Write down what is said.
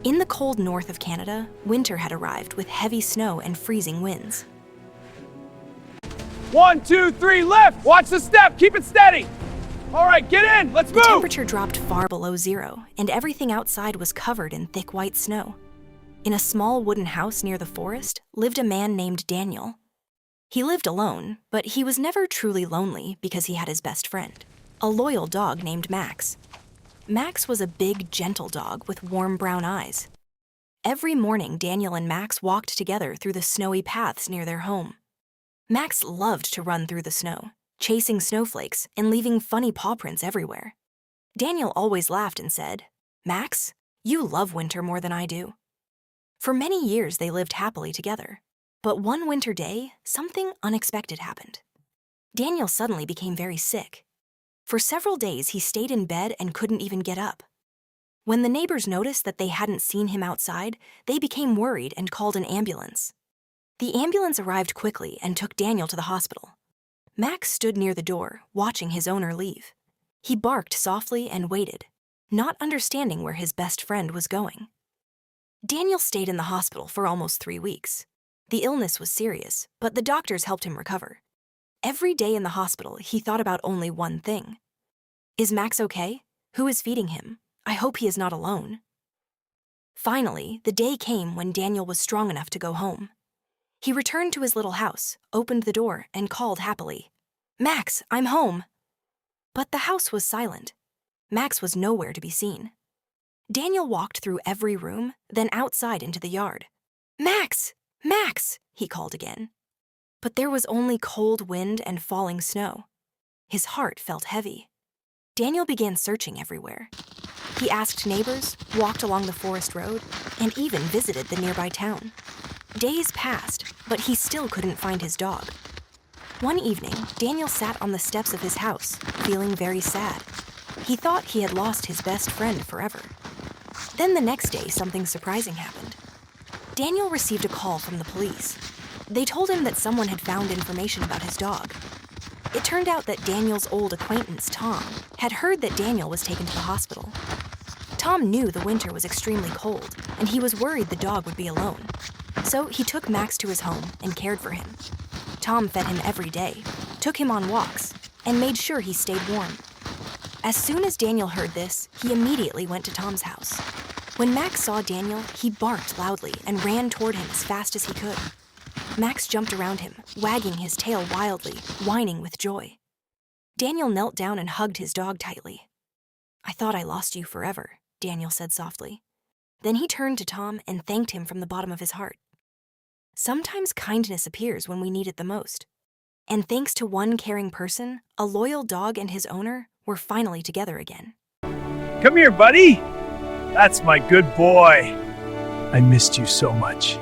In the cold north of Canada, winter had arrived with heavy snow and freezing winds. 1, 2, 3, left! Watch the step! Keep it steady! All right, get in! Let's The move! temperature dropped far below zero, and everything outside was covered in thick white snow. In a small wooden house near the forest lived a man named Daniel. He lived alone, but he was never truly lonely because he had his best friend, a loyal dog named Max. Max was a big, gentle dog with warm brown eyes. Every morning, Daniel and Max walked together through the snowy paths near their home. Max loved to run through the snow, chasing snowflakes and leaving funny paw prints everywhere. Daniel always laughed and said, "Max, you love winter more than I do." For many years, they lived happily together. But one winter day, something unexpected happened. Daniel suddenly became very sick. For several days, he stayed in bed and couldn't even get up. When the neighbors noticed that they hadn't seen him outside, they became worried and called an ambulance. The ambulance arrived quickly and took Daniel to the hospital. Max stood near the door, watching his owner leave. He barked softly and waited, not understanding where his best friend was going. Daniel stayed in the hospital for almost 3 weeks. The illness was serious, but the doctors helped him recover. Every day in the hospital, he thought about only one thing. Is Max okay? Who is feeding him? I hope he is not alone. Finally, the day came when Daniel was strong enough to go home. He returned to his little house, opened the door, and called happily, "Max, I'm home." But the house was silent. Max was nowhere to be seen. Daniel walked through every room, then outside into the yard. "Max! Max!" he called again. But there was only cold wind and falling snow. His heart felt heavy. Daniel began searching everywhere. He asked neighbors, walked along the forest road, and even visited the nearby town. Days passed, but he still couldn't find his dog. One evening, Daniel sat on the steps of his house, feeling very sad. He thought he had lost his best friend forever. Then the next day, something surprising happened. Daniel received a call from the police. They told him that someone had found information about his dog. It turned out that Daniel's old acquaintance, Tom, had heard that Daniel was taken to the hospital. Tom knew the winter was extremely cold, and he was worried the dog would be alone. So he took Max to his home and cared for him. Tom fed him every day, took him on walks, and made sure he stayed warm. As soon as Daniel heard this, he immediately went to Tom's house. When Max saw Daniel, he barked loudly and ran toward him as fast as he could. Max jumped around him, wagging his tail wildly, whining with joy. Daniel knelt down and hugged his dog tightly. "I thought I lost you forever," Daniel said softly. Then he turned to Tom and thanked him from the bottom of his heart. Sometimes kindness appears when we need it the most. And thanks to one caring person, a loyal dog and his owner were finally together again. Come here, buddy. That's my good boy. I missed you so much.